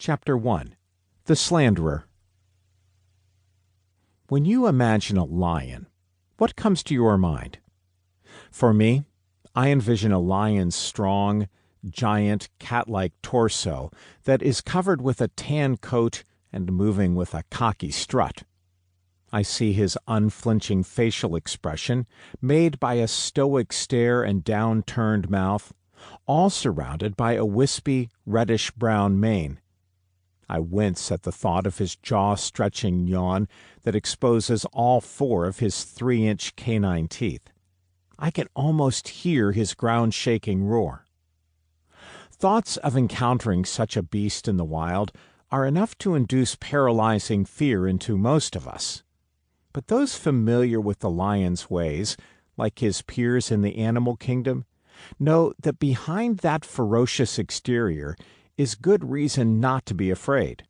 Chapter 1. The Slanderer. When you imagine a lion, what comes to your mind? For me, I envision a lion's strong, giant, cat-like torso that is covered with a tan coat and moving with a cocky strut. I see his unflinching facial expression, made by a stoic stare and down-turned mouth, all surrounded by a wispy, reddish-brown mane. I wince at the thought of his jaw-stretching yawn that exposes all four of his 3-inch canine teeth. I can almost hear his ground-shaking roar. Thoughts of encountering such a beast in the wild are enough to induce paralyzing fear into most of us. But those familiar with the lion's ways, like his peers in the animal kingdom, know that behind that ferocious exterior is good reason not to be afraid.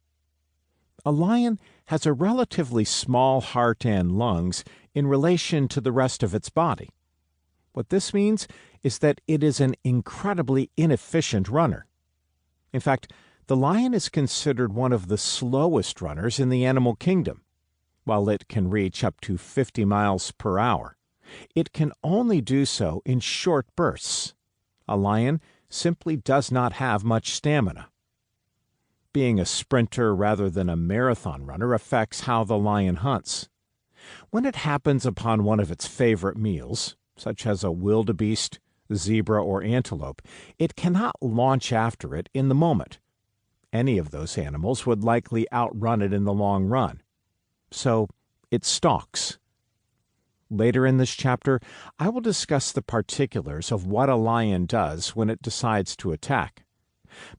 A lion has a relatively small heart and lungs in relation to the rest of its body. What this means is that it is an incredibly inefficient runner. In fact, the lion is considered one of the slowest runners in the animal kingdom. While it can reach up to 50 miles per hour, it can only do so in short bursts. A lion simply does not have much stamina. Being a sprinter rather than a marathon runner affects how the lion hunts. When it happens upon one of its favorite meals, such as a wildebeest, zebra, or antelope, it cannot launch after it in the moment. Any of those animals would likely outrun it in the long run. So it stalks. Later in this chapter, I will discuss the particulars of what a lion does when it decides to attack.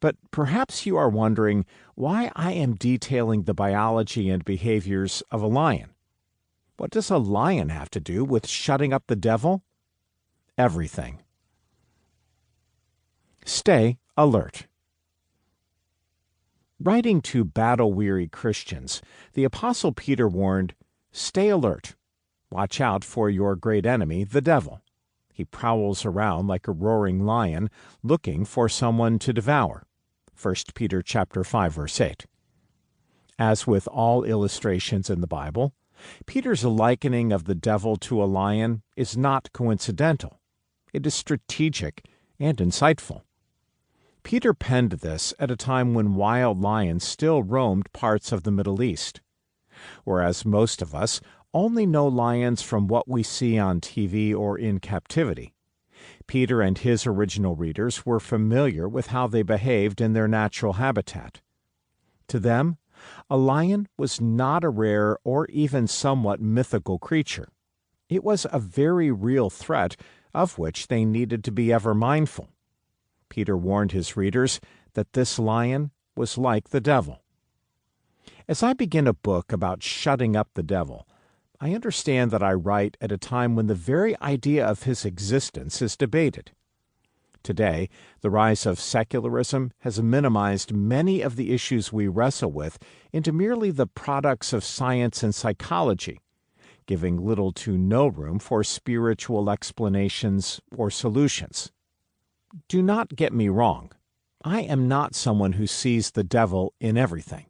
But perhaps you are wondering why I am detailing the biology and behaviors of a lion. What does a lion have to do with shutting up the devil? Everything. Stay alert. Writing to battle-weary Christians, the Apostle Peter warned, "Stay alert. Watch out for your great enemy, the devil. He prowls around like a roaring lion, looking for someone to devour." 1 Peter chapter 5, verse 8. As with all illustrations in the Bible, Peter's likening of the devil to a lion is not coincidental. It is strategic and insightful. Peter penned this at a time when wild lions still roamed parts of the Middle East. Whereas most of us only know lions from what we see on TV or in captivity, Peter and his original readers were familiar with how they behaved in their natural habitat. To them, a lion was not a rare or even somewhat mythical creature. It was a very real threat of which they needed to be ever mindful. Peter warned his readers that this lion was like the devil. As I begin a book about shutting up the devil, I understand that I write at a time when the very idea of his existence is debated. Today, the rise of secularism has minimized many of the issues we wrestle with into merely the products of science and psychology, giving little to no room for spiritual explanations or solutions. Do not get me wrong. I am not someone who sees the devil in everything.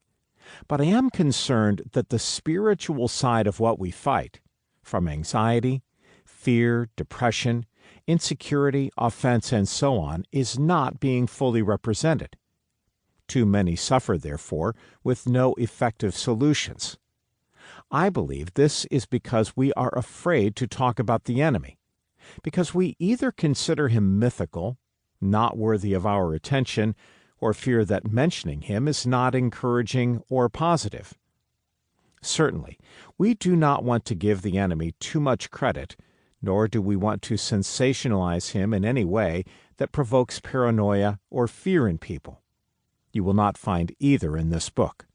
But I am concerned that the spiritual side of what we fight, from anxiety, fear, depression, insecurity, offense, and so on, is not being fully represented. Too many suffer, therefore, with no effective solutions. I believe this is because we are afraid to talk about the enemy, because we either consider him mythical, not worthy of our attention, or fear that mentioning him is not encouraging or positive. Certainly, we do not want to give the enemy too much credit, nor do we want to sensationalize him in any way that provokes paranoia or fear in people. You will not find either in this book.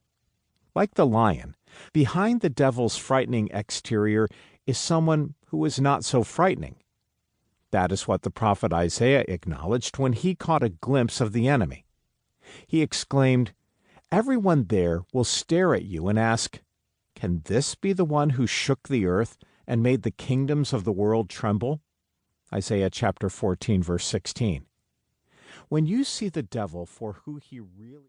Like the lion, behind the devil's frightening exterior is someone who is not so frightening. That is what the prophet Isaiah acknowledged when he caught a glimpse of the enemy. He exclaimed, "Everyone there will stare at you and ask, 'Can this be the one who shook the earth and made the kingdoms of the world tremble?'" Isaiah chapter 14, verse 16. When you see the devil for who he really